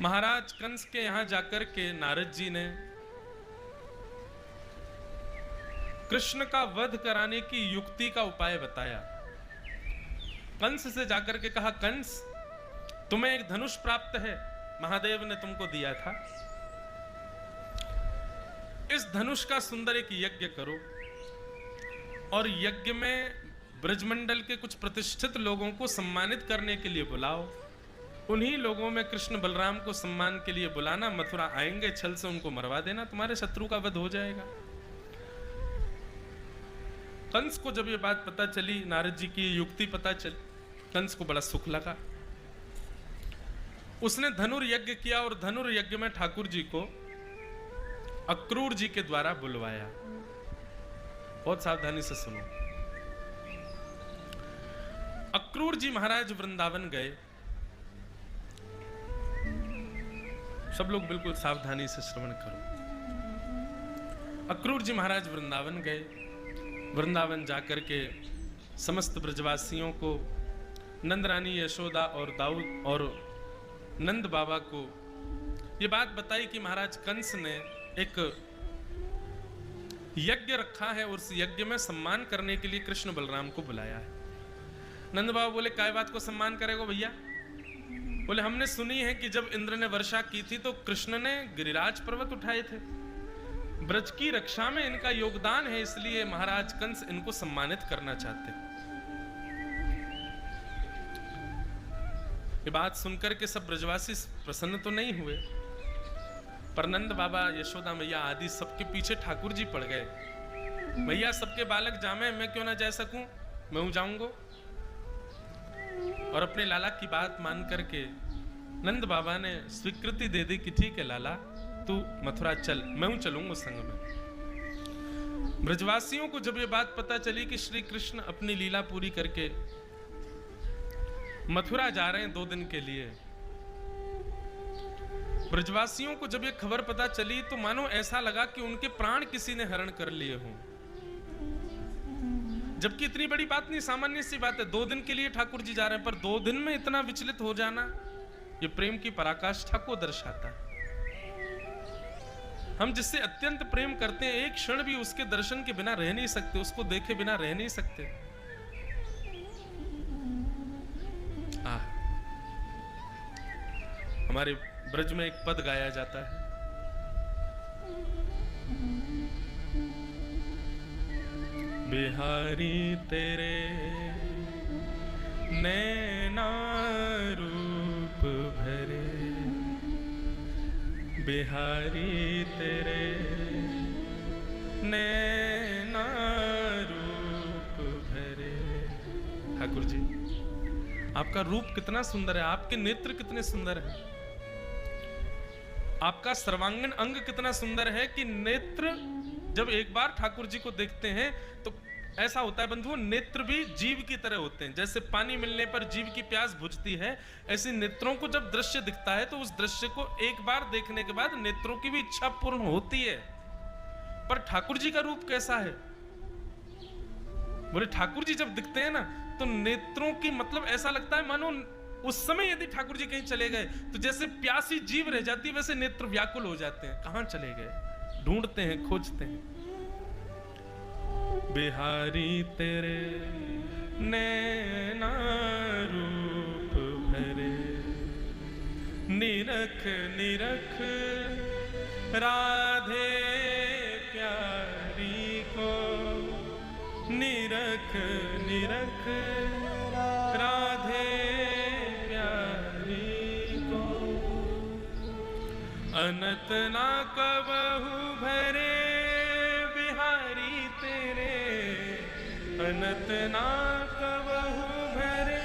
महाराज कंस के यहां जाकर के नारद जी ने कृष्ण का वध कराने की युक्ति का उपाय बताया। कंस से जाकर के कहा, कंस तुम्हें एक धनुष प्राप्त है, महादेव ने तुमको दिया था। इस धनुष का सुंदर एक यज्ञ करो और यज्ञ में ब्रजमंडल के कुछ प्रतिष्ठित लोगों को सम्मानित करने के लिए बुलाओ। उन्हीं लोगों में कृष्ण बलराम को सम्मान के लिए बुलाना, मथुरा आएंगे, छल से उनको मरवा देना, तुम्हारे शत्रु का वध हो जाएगा। कंस को जब ये बात पता चली, नारद जी की युक्ति पता चली, कंस को बड़ा सुख लगा। उसने धनुर्यज्ञ किया और धनुर्यज्ञ में ठाकुर जी को अक्रूर जी के द्वारा बुलवाया। बहुत सावधानी से सुनो। अक्रूर जी महाराज वृंदावन गए। सब लोग बिल्कुल सावधानी से श्रवण करो। अक्रूर जी महाराज वृंदावन गए। वृंदावन जाकर के समस्त ब्रजवासियों को, नंद रानी यशोदा और दाऊद और नंद बाबा को ये बात बताई कि महाराज कंस ने एक यज्ञ रखा है और उस यज्ञ में सम्मान करने के लिए कृष्ण बलराम को बुलाया है। नंद बाबा बोले, काय बात को सम्मान करेगो भैया? बोले, हमने सुनी है कि जब इंद्र ने वर्षा की थी तो कृष्ण ने गिरिराज पर्वत उठाए थे। ब्रज की रक्षा में इनका योगदान है, इसलिए महाराज कंस इनको सम्मानित करना चाहते हैं। ये बात सुनकर के सब ब्रजवासी प्रसन्न तो नहीं हुए, पर नंद बाबा, यशोदा मैया आदि सबके पीछे ठाकुर जी पड़ गए। भैया सबके बालक जामे, मैं क्यों ना जा सकूं, मैं जाऊंगा। और अपने लाला की बात मान करके नंद बाबा ने स्वीकृति दे दी कि ठीक है लाला, तू मथुरा चल, मैं चलूंगा संग में। ब्रजवासियों को जब ये बात पता चली कि श्री कृष्ण अपनी लीला पूरी करके मथुरा जा रहे हैं 2 दिन के लिए, ब्रजवासियों को जब ये खबर पता चली तो मानो ऐसा लगा कि उनके प्राण किसी ने हरण कर लिए हों। जबकि इतनी बड़ी बात नहीं, सामान्य सी बात है। 2 दिन के लिए ठाकुर जी जा रहे हैं, पर 2 दिन में इतना विचलित हो जाना, ये प्रेम की पराकाष्ठा को दर्शाता है। हम जिससे अत्यंत प्रेम करते हैं, एक क्षण भी उसके दर्शन के बिना रह नहीं सकते, उसको देखे बिना रह नहीं सकते। हमारे ब्रज में एक पद गाया जाता है, बिहारी तेरे नैना रूप भरे, बिहारी तेरे नैना रूप भरे। ठाकुर जी, आपका रूप कितना सुंदर है, आपके नेत्र कितने सुंदर हैं, आपका सर्वांगीण अंग कितना सुंदर है कि नेत्र जब एक बार ठाकुर जी को देखते हैं तो ऐसा होता है बंधुओं, नेत्र भी जीव की तरह होते हैं। जैसे पानी मिलने पर जीव की प्यास बुझती है, ऐसे नेत्रों को जब दृश्य दिखता है तो उस दृश्य को एक बार देखने के बाद नेत्रों की भी इच्छा पूर्ण होती है। पर ठाकुर जी का रूप कैसा है? बोले, ठाकुर जी जब दिखते हैं ना तो नेत्रों की मतलब ऐसा लगता है मानो उस समय यदि ठाकुर जी कहीं चले गए तो जैसे प्यासी जीव रह जाती है, वैसे नेत्र व्याकुल हो जाते हैं। कहां चले गए, ढूंढते हैं, खोजते हैं। बिहारी तेरे नैना रूप भरे, निरख निरख राधे प्यारी को, निरख निरख राधे अनत ना कबहू भरे, बिहारी तेरे अनत ना कबहू भरे,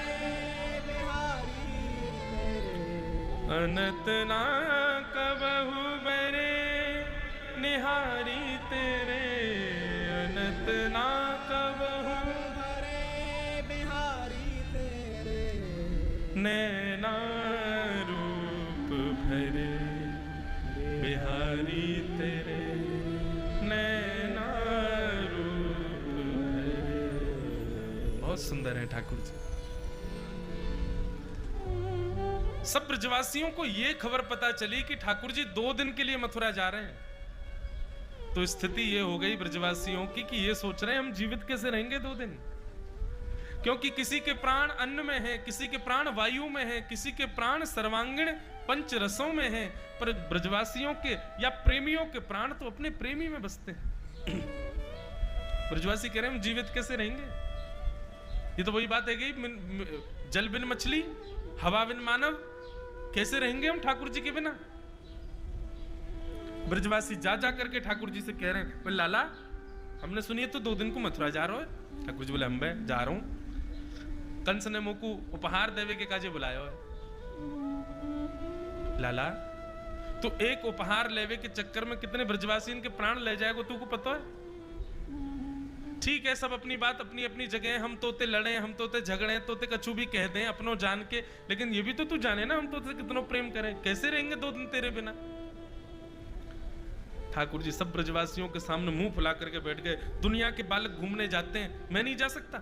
बिहारी तेरे अनत ना कबहू भरे, निहारी तेरे अनत ना कबहू भरे, बिहारी तेरे नैना रूप भरे, बिहारी तेरे नैना रूप भरे। बहुत सुंदर है ठाकुर जी। सब ब्रजवासियों को यह खबर पता चली कि ठाकुर जी 2 दिन के लिए मथुरा जा रहे हैं, तो स्थिति ये हो गई ब्रजवासियों की कि ये सोच रहे हैं हम जीवित कैसे रहेंगे 2 दिन, क्योंकि किसी के प्राण अन्न में है, किसी के प्राण वायु में है, किसी के प्राण सर्वांगीण पंच रसों में है, पर ब्रजवासियों के या प्रेमियों के प्राण तो अपने प्रेमी में बसते हैं। ब्रजवासी कह रहे हैं हम जीवित कैसे रहेंगे। ये तो वही बात है कि जल बिन मछली, हवा बिन मानव, कैसे रहेंगे हम ठाकुर जी के बिना। ब्रजवासी जा करके ठाकुर जी से कह रहे हैं, बोले लाला हमने सुनी है तो 2 दिन को मथुरा जा रहा है। ठाकुर जी बोले अम्बे जा रहा हूं, कंस ने मोकू उपहार देवे के काजे बुलाया है। लाला तो एक उपहार लेवे के चक्कर में कितने ब्रजवासी इनके प्राण ले जाएगा तू को पता है। ठीक है, सब अपनी बात अपनी अपनी जगह, हम तोते लड़े, हम तोते झगड़े, तोते कछु भी कह दें अपनों जान के, लेकिन ये भी तो तू जाने ना हम तोते कितना प्रेम करें, कैसे रहेंगे 2 दिन तेरे बिना। ठाकुर जी सब ब्रजवासियों के सामने मुंह फुला करके बैठ गए। दुनिया के बालक घूमने जाते हैं, मैं नहीं जा सकता।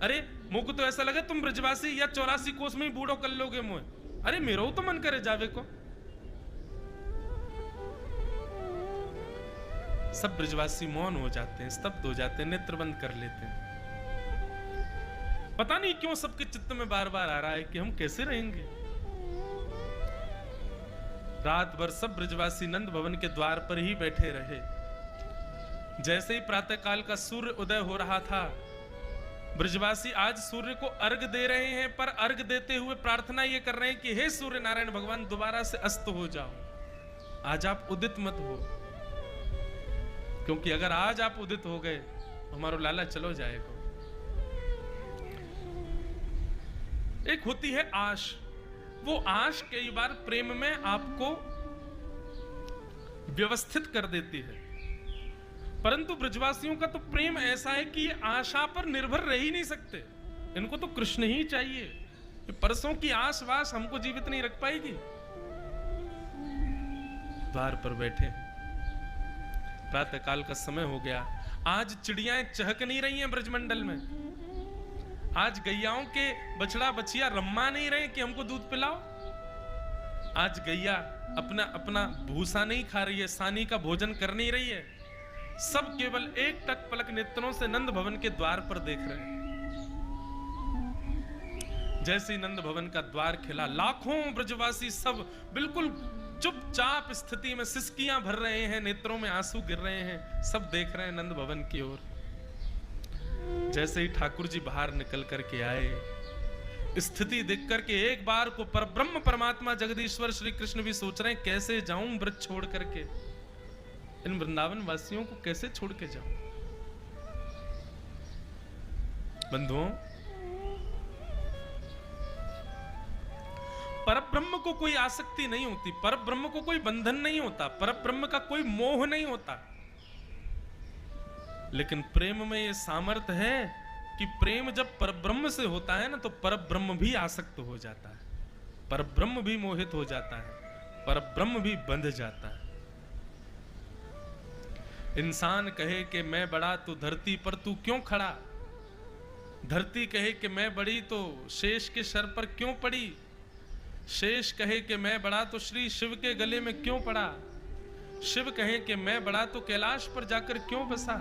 अरे मुझको तो ऐसा लगा तुम ब्रजवासी या 84 कोस में ही बूढ़ो कर लोगे मुझे। अरे मेरा तो मन करे जावे को। सब ब्रजवासी मौन हो जाते हैं, स्तब्ध हो जाते हैं, नेत्र बंद कर लेते हैं। पता नहीं क्यों सबके चित्त में बार बार आ रहा है कि हम कैसे रहेंगे। रात भर सब ब्रजवासी नंद भवन के द्वार पर ही बैठे रहे। जैसे ही प्रातःकाल का सूर्य उदय हो रहा था, ब्रजवासी आज सूर्य को अर्घ दे रहे हैं, पर अर्घ देते हुए प्रार्थना ये कर रहे हैं कि हे सूर्य नारायण भगवान दोबारा से अस्त हो जाओ, आज आप उदित मत हो, क्योंकि अगर आज आप उदित हो गए हमारा लाला चलो जाएगा। एक होती है आश, वो आश कई बार प्रेम में आपको व्यवस्थित कर देती है, परंतु ब्रजवासियों का तो प्रेम ऐसा है कि ये आशा पर निर्भर रह ही नहीं सकते। इनको तो कृष्ण ही चाहिए। परसों की आस वास हमको जीवित नहीं रख पाएगी। द्वार पर बैठे, प्रातः काल का समय हो गया। आज चिड़ियां चहक नहीं रही हैं ब्रजमंडल में। आज गैयाओं के बछड़ा बछिया रम्मा नहीं रहे कि हमको दूध पिलाओ। आज गैया अपना अपना भूसा नहीं खा रही है, सानी का भोजन कर नहीं रही है। सब केवल एक टक पलक नेत्रों से नंद भवन के द्वार पर देख रहे हैं। जैसे ही नंद भवन का द्वार खिला, लाखों ब्रजवासी सब बिल्कुल चुपचाप स्थिति में सिसकियां भर रहे हैं, नेत्रों में आंसू गिर रहे हैं, सब देख रहे हैं नंद भवन की ओर। जैसे ही ठाकुर जी बाहर निकल करके आए, स्थिति देख करके एक बार को परब्रह्म परमात्मा जगदीश्वर श्री कृष्ण भी सोच रहे हैं कैसे जाऊं ब्रज छोड़ करके, इन वृंदावन वासियों को कैसे छोड़ के जाऊं। बंधुओं, परब्रह्म को कोई आसक्ति नहीं होती, परब्रह्म को कोई बंधन नहीं होता, परब्रह्म का कोई मोह नहीं होता, लेकिन प्रेम में यह सामर्थ्य है कि प्रेम जब परब्रह्म से होता है ना, तो परब्रह्म भी आसक्त हो जाता है, परब्रह्म भी मोहित हो जाता है, परब्रह्म भी बंध जाता है। इंसान कहे कि मैं बड़ा तो धरती पर तू क्यों खड़ा, धरती कहे कि मैं बड़ी तो शेष के सर पर क्यों पड़ी, शेष कहे कि मैं बड़ा तो श्री शिव के गले में क्यों पड़ा, शिव कहे कि मैं बड़ा तो कैलाश पर जाकर क्यों बसा,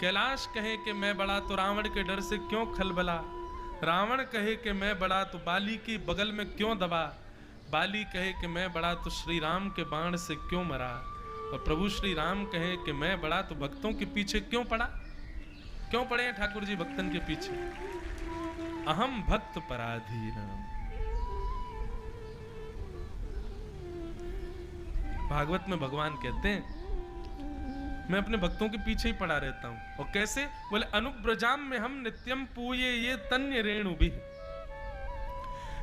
कैलाश कहे कि मैं बड़ा तो रावण के डर से क्यों खलबला, रावण कहे कि मैं बड़ा तो बाली की बगल में क्यों दबा, बाली कहे कि मैं बड़ा तो श्री राम के बाण से क्यों मरा, और प्रभु श्री राम कहे कि मैं बड़ा तो भक्तों के पीछे क्यों पड़ा। क्यों पड़े हैं ठाकुर जी भक्तन के पीछे? अहम भक्त पराधीन। भागवत में भगवान कहते हैं मैं अपने भक्तों के पीछे ही पड़ा रहता हूं। और कैसे? बोले अनुब्रजाम में हम नित्यम पूये ये तन्य रेणु भी।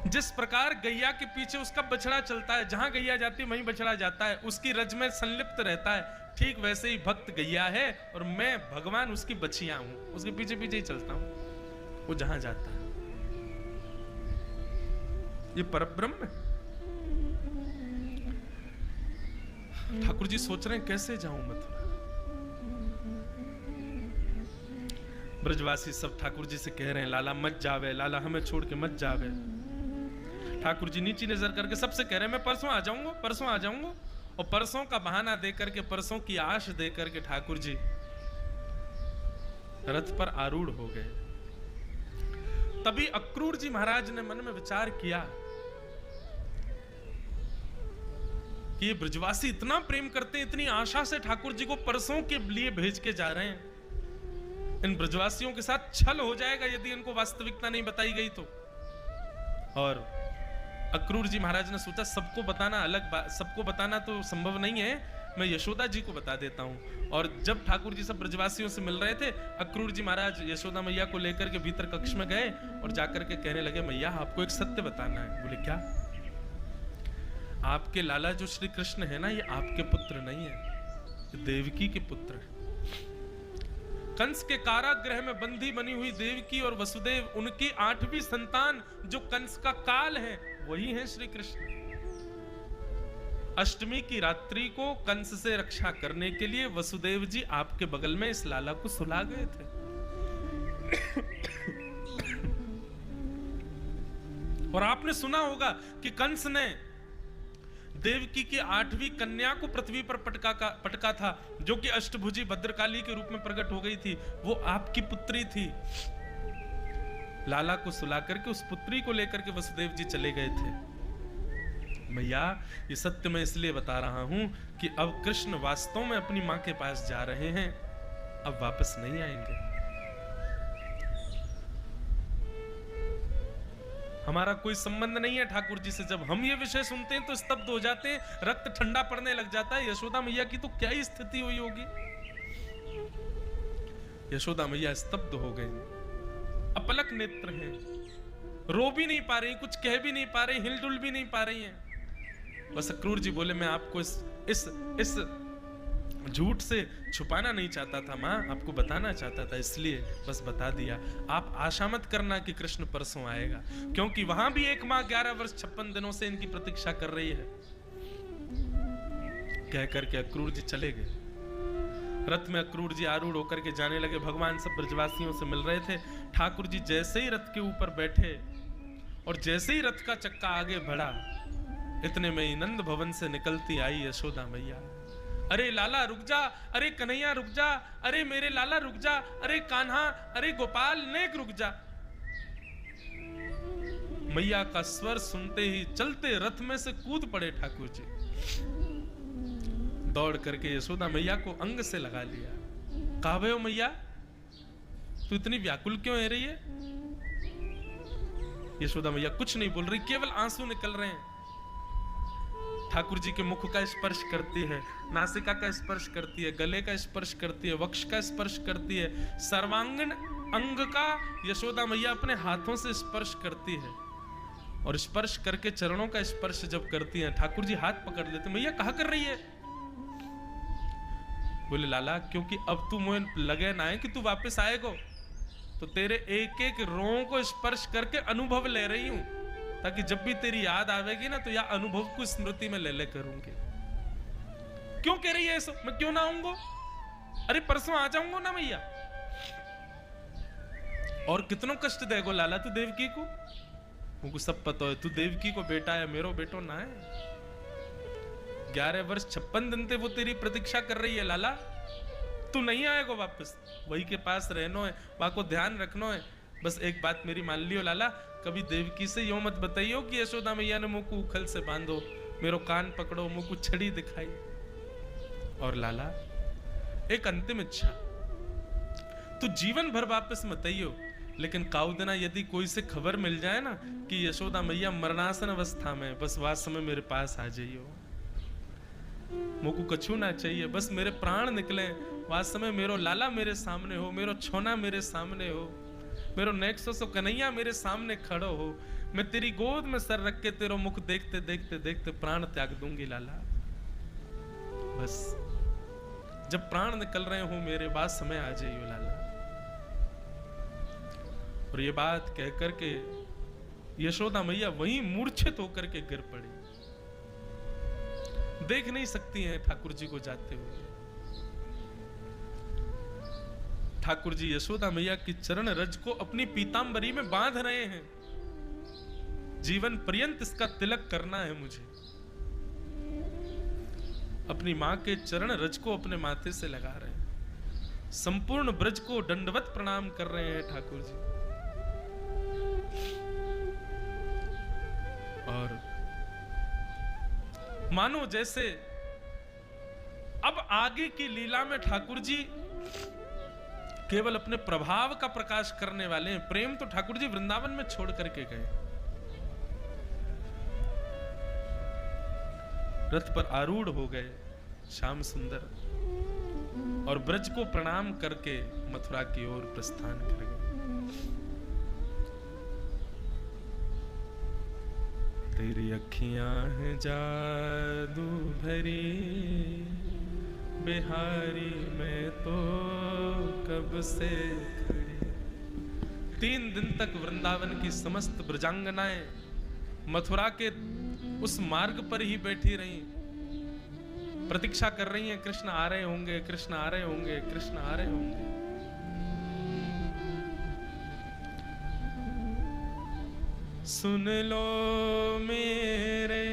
जिस प्रकार गैया के पीछे उसका बछड़ा चलता है, जहां गैया जाती है वहीं बछड़ा जाता है, उसकी रज में संलिप्त रहता है, ठीक वैसे ही भक्त गैया है और मैं भगवान उसकी बछिया हूं, उसके पीछे पीछे ही चलता हूं, वो जहां जाता है। ये परब्रह्म है। ठाकुर जी सोच रहे हैं कैसे जाऊं मथुरा। ब्रजवासी सब ठाकुर जी से कह रहे हैं लाला मत जावे, लाला हमें छोड़ के मत जावे। ठाकुर जी नीची नजर करके सबसे कह रहे मैं परसों आ जाऊंगा, परसों आ जाऊंगा। और परसों का बहाना दे करके, परसों की आश दे करके ठाकुर जी रथ पर आरूढ़ हो गए। तभी अक्रूर जी महाराज ने मन में विचार किया कि ये ब्रजवासी इतना प्रेम करते हैं, इतनी आशा से ठाकुर जी को परसों के लिए भेज के जा रहे हैं, इन ब्रजवासियों के साथ छल हो जाएगा यदि इनको वास्तविकता नहीं बताई गई तो। और अक्रूर जी महाराज ने सोचा सबको बताना अलग बात, सबको बताना तो संभव नहीं है, मैं यशोदा जी को बता देता हूं। और जब ठाकुर जी सब ब्रजवासियों से मिल रहे थे, अक्रूर जी महाराज यशोदा मैया को लेकर के भीतर कक्ष में गए और जाकर के कहने लगे मैया आपको एक सत्य बताना है। बोले क्या? आपके लाला जो श्री कृष्ण है ना, ये आपके पुत्र नहीं है, देवकी के पुत्र है। कंस के कारागृह में बंदी बनी हुई देवकी और वसुदेव, उनकी 8वीं संतान जो कंस का काल है, वही है श्री कृष्ण। अष्टमी की रात्रि को कंस से रक्षा करने के लिए वसुदेव जी आपके बगल में इस लाला को सुला गए थे। और आपने सुना होगा कि कंस ने देवकी की 8वीं कन्या को पृथ्वी पर पटका था, जो कि अष्टभुजी भद्रकाली के रूप में प्रकट हो गई थी, वो आपकी पुत्री थी। लाला को सुला करके उस पुत्री को लेकर के वसुदेव जी चले गए थे। मैया ये सत्य मैं इसलिए बता रहा हूं कि अब कृष्ण वास्तव में अपनी मां के पास जा रहे हैं, अब वापस नहीं आएंगे। हमारा कोई संबंध नहीं है ठाकुर जी से। जब हम ये विषय सुनते हैं तो स्तब्ध हो जाते हैं, रक्त ठंडा पड़ने लग जाता है। यशोदा मैया की तो क्या ही स्थिति हुई होगी। यशोदा मैया स्तब्ध हो गई, अपलक नेत्र हैं, रो भी नहीं पा रही, कुछ कह भी नहीं पा रही, हिलडुल भी नहीं पा रही हैं। बस अक्रूर जी बोले मैं आपको इस झूठ से छुपाना नहीं चाहता था मां, आपको बताना चाहता था, इसलिए बस बता दिया। आप आशा मत करना कि कृष्ण परसों आएगा, क्योंकि वहां भी एक मां 11 वर्ष 56 दिनों से इनकी प्रतीक्षा कर रही है। कह करके अक्रूर जी चले गए। रथ में अक्रूर जी आरूढ़ होकर के जाने लगे। भगवान सब ब्रजवासियों से मिल रहे थे। ठाकुर जी जैसे ही रथ के ऊपर बैठे और जैसे ही रथ का चक्का आगे बढ़ा, इतने में ही नंद भवन से निकलती आई यशोदा मैया। अरे लाला रुक जा, अरे कन्हैया रुक जा, अरे मेरे लाला रुक जा, अरे कान्हा, अरे गोपाल नेक रुक जा। मैया का स्वर सुनते ही चलते रथ में से कूद पड़े ठाकुर जी। दौड़ करके यशोदा मैया को अंग से लगा लिया। कहा भैया मैया तू इतनी व्याकुल क्यों है रही है? यशोदा मैया कुछ नहीं बोल रही, केवल आंसू निकल रहे हैं। ठाकुर जी के मुख का स्पर्श करती है, नासिका का स्पर्श करती है, गले का स्पर्श करती है, वक्ष का स्पर्श करती है, सर्वांगीण अंग का यशोदा मैया अपने हाथों से स्पर्श करती है। और स्पर्श करके चरणों का स्पर्श जब करती है, ठाकुर जी हाथ पकड़ लेते। मैया कहा कर रही है? बोले लाला क्योंकि अब तू मुझे लगे ना है कि तू वापस आएगो, तो तेरे एक एक रों को स्पर्श करके अनुभव ले रही हूं, ताकि जब भी तेरी याद आवेगी ना तो यह अनुभव को स्मृति में ले ले करूंगी। क्यों कह रही है ऐसा? मैं क्यों ना आऊंगा? अरे परसों आ जाऊंगा ना मैया। और कितनों कष्ट देगो लाला तू देवकी को? मुझको सब पता है, तू देवकी को बेटा है, मेरो बेटो ना है। 11 वर्ष 56 दिन थे वो तेरी प्रतीक्षा कर रही है लाला। तू नहीं आएगा वापस, वही के पास रहना है, वहां को ध्यान रखना है। बस एक बात मेरी मान लियो लाला, कभी देवकी से यो मत बताइयो कि यशोदा मैया ने मुझको उखल से बांधो, मेरो कान पकड़ो, मुझको छड़ी दिखाई। और लाला एक अंतिम इच्छा, तू जीवन भर वापस मत आइयो, लेकिन काउदना यदि कोई से खबर मिल जाए ना कि यशोदा मैया मरणासन अवस्था में, बस वह समय मेरे पास आ जाइयो। मुझको कछु ना चाहिए, बस मेरे प्राण निकले, वह समय मेरो लाला मेरे सामने हो, मेरो छोना मेरे सामने हो, मेरो नेक्सो सो कन्हैया मेरे सामने खड़ो हो। मैं तेरी गोद में सर रख के तेरो मुख देखते देखते देखते प्राण त्याग दूंगी लाला। बस जब प्राण निकल रहे हो मेरे बाद समय आ जाइयो लाला। और ये बात कह करके यशोदा मैया वहीं मूर्छित होकर के गिर पड़ी। देख नहीं सकती हैं ठाकुर जी को जाते हुए। ठाकुर जी यशोदा मैया की चरण रज को अपनी पीतांबरी में बांध रहे हैं। जीवन पर्यंत इसका तिलक करना है मुझे। अपनी मां के चरण रज को अपने माथे से लगा रहे हैं, संपूर्ण ब्रज को दंडवत प्रणाम कर रहे हैं ठाकुर जी। और मानो जैसे अब आगे की लीला में ठाकुर जी केवल अपने प्रभाव का प्रकाश करने वाले हैं। प्रेम तो ठाकुर जी वृंदावन में छोड़ करके गए। रथ पर आरूढ़ हो गए श्याम सुंदर और ब्रज को प्रणाम करके मथुरा की ओर प्रस्थान कर गए। तेरी अखियां हैं जादू भरी, बिहारी में तो कब से खड़ी। 3 दिन तक वृंदावन की समस्त ब्रजांगनाएं मथुरा के उस मार्ग पर ही बैठी रही, प्रतीक्षा कर रही हैं, कृष्ण आ रहे होंगे, कृष्ण आ रहे होंगे, कृष्ण आ रहे होंगे। सुन लो मेरे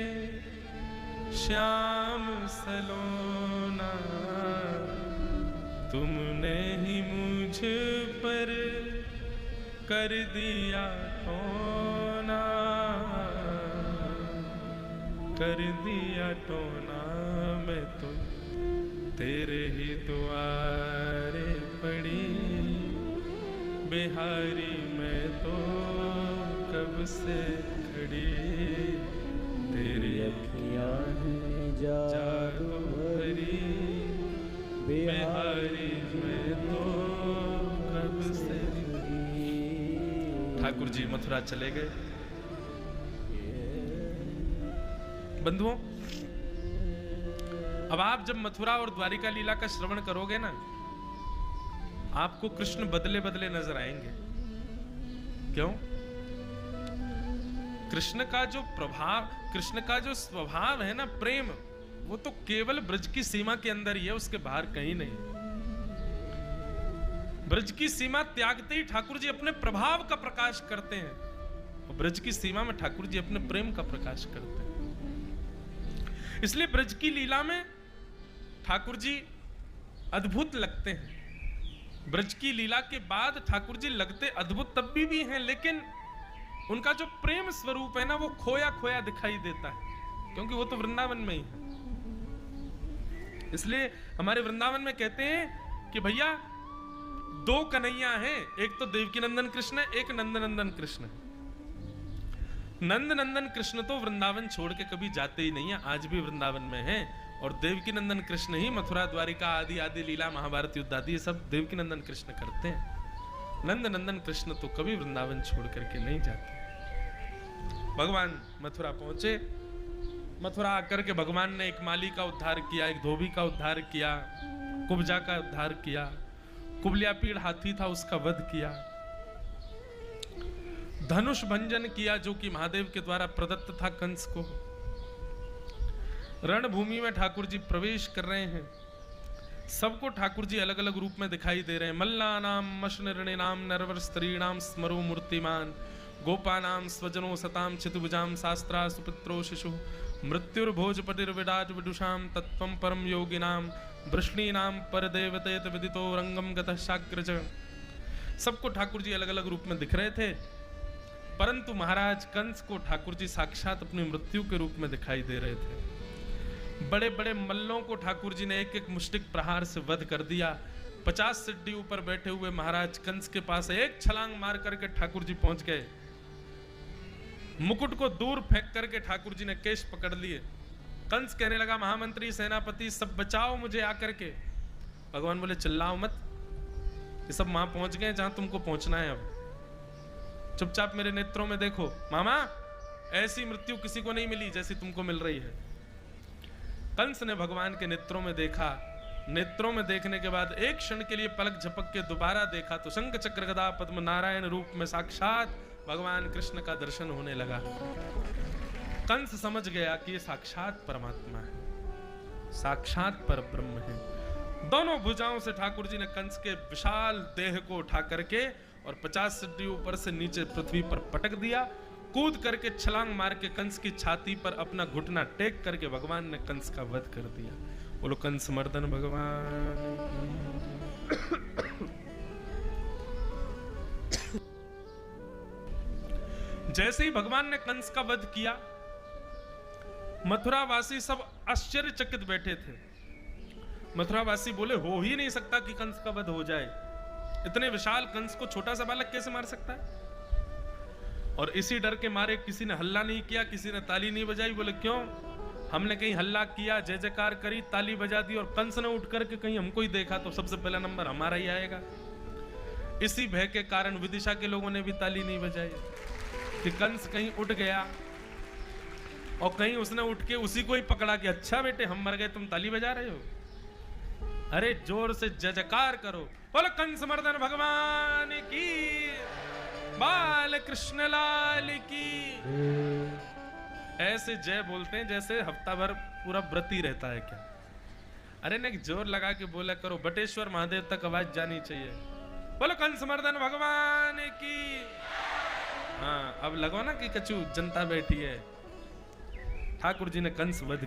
श्याम सलोना, तुमने ही मुझ पर कर दिया टोना, कर दिया टोना। मैं तो तेरे ही द्वारे पड़ी, बिहारी मैं तो कब से खड़ी। तेरी अखियां हैं जादू भरी, बिहारी मैं तो कब से खड़ी। ठाकुर जी मथुरा चले गए। बंधुओं, अब आप जब मथुरा और द्वारिका लीला का श्रवण करोगे ना, आपको कृष्ण बदले बदले नजर आएंगे। क्यों? कृष्ण का जो प्रभाव, कृष्ण का जो स्वभाव है ना, प्रेम, वो तो केवल ब्रज की सीमा के अंदर ही है, उसके बाहर कहीं नहीं। ब्रज की सीमा त्यागते ही ठाकुर जी अपने प्रभाव का प्रकाश करते हैं, और ब्रज की सीमा में ठाकुर जी अपने प्रेम का प्रकाश करते हैं। इसलिए ब्रज की लीला में ठाकुर जी अद्भुत लगते हैं। ब्रज की लीला के बाद ठाकुर जी लगते अद्भुत तब भी हैं, लेकिन उनका जो प्रेम स्वरूप है ना, वो खोया खोया दिखाई देता है, क्योंकि वो तो वृंदावन में ही है। इसलिए हमारे वृंदावन में कहते हैं कि भैया 2 कन्हैया हैं, एक तो देवकी नंदन कृष्ण है, एक नंद नंदन कृष्ण है। नंद नंदन कृष्ण तो वृंदावन छोड़ के कभी जाते ही नहीं है, आज भी वृंदावन में हैं। और देवकी नंदन कृष्ण ही मथुरा द्वारिका आदि आदि लीला, महाभारत युद्ध आदि सब देवकी नंदन कृष्ण करते हैं। नंद नंदन कृष्ण तो कभी वृंदावन छोड़ करके नहीं जाते। भगवान मथुरा पहुंचे। मथुरा आकर के भगवान ने एक माली का उद्धार किया, एक धोबी का उद्धार किया, कुब्जा का उद्धार किया, कुबलिया पीड़ हाथी था उसका वध किया, धनुष भंजन किया जो कि महादेव के द्वारा प्रदत्त था कंस को। रणभूमि में ठाकुर जी प्रवेश कर रहे हैं। सबको ठाकुर जी अलग अलग रूप में दिखाई दे रहे हैं। मल्लानाम मशनऋणाम नरवर स्त्रीणाम स्मरो मूर्तिमान, गोपानाम स्वजनो सताम चितुभुजाम शास्त्रा सुपुत्रो शिशु, मृत्युर्भोजपतिर्विराट विदुषाम तत्वं परम योगिनाम, वृष्णीनाम परदेवतेत विदितो रंगम गतः शाग्रज। सबको ठाकुर जी अलग अलग रूप में दिख रहे थे, परंतु महाराज कंस को ठाकुर जी साक्षात अपनी मृत्यु के रूप में दिखाई दे रहे थे। बड़े बड़े मल्लों को ठाकुर जी ने एक एक मुष्टिक प्रहार से वध कर दिया। 50 सिड्डी ऊपर बैठे हुए महाराज कंस के पास एक छलांग मार करके ठाकुर जी पहुंच गए। मुकुट को दूर फेंक करके ठाकुर जी ने केश पकड़ लिए। कंस कहने लगा, महामंत्री सेनापति सब बचाओ मुझे आकर के। भगवान बोले, चिल्लाओ मत, ये सब वहां पहुंच गए जहां तुमको पहुंचना है। अब चुपचाप मेरे नेत्रों में देखो। मामा, ऐसी मृत्यु किसी को नहीं मिली जैसी तुमको मिल रही है। कंस ने भगवान के नेत्रों में देखा। नेत्रों में देखने के बाद एक क्षण के लिए पलक झपक के दोबारा देखा तो शंख चक्र गदा पद्म नारायण रूप में साक्षात भगवान कृष्ण का दर्शन होने लगा। कंस समझ गया कि ये साक्षात परमात्मा है, साक्षात परब्रह्म है। दोनों भुजाओं से ठाकुर जी ने कंस के विशाल देह को उठा करके और 50 सिड्डी ऊपर से नीचे पृथ्वी पर पटक दिया कूद करके छलांग मार के कंस की छाती पर अपना घुटना टेक करके भगवान ने कंस का वध कर दिया। बोलो कंस मर्दन भगवान। जैसे ही भगवान ने कंस का वध किया, मथुरावासी सब आश्चर्यचकित बैठे थे। मथुरावासी बोले हो ही नहीं सकता कि कंस का वध हो जाए, इतने विशाल कंस को छोटा सा बालक कैसे मार सकता है। और इसी डर के मारे किसी ने हल्ला नहीं किया, किसी ने ताली नहीं बजाई। बोले क्यों? हमने कहीं हल्ला किया, जय जयकार करी, ताली बजा दी और कंस ने उठ करके कहीं हमको ही देखा तो सबसे पहला नंबर हमारा ही आएगा। इसी भय के कारण विदिशा के लोगों ने भी ताली नहीं बजाई कि कंस कहीं उठ गया और कहीं उसने उठ के उसी को ही पकड़ा कि अच्छा बेटे हम मर गए, तुम ताली बजा रहे हो। अरे जोर से जय जयकार करो, बोलो कंस मर्दन भगवान की, बाल कृष्ण लाल की। ऐसे जय बोलते हैं जैसे हफ्ता भर पूरा व्रती रहता है क्या। अरे नहीं, जोर लगा के बोला करो, बटेश्वर महादेव तक आवाज जानी चाहिए। बोलो कंस मर्दन भगवान की। हाँ अब लगो ना कि कछु जनता बैठी है। ठाकुर जी ने कंस वध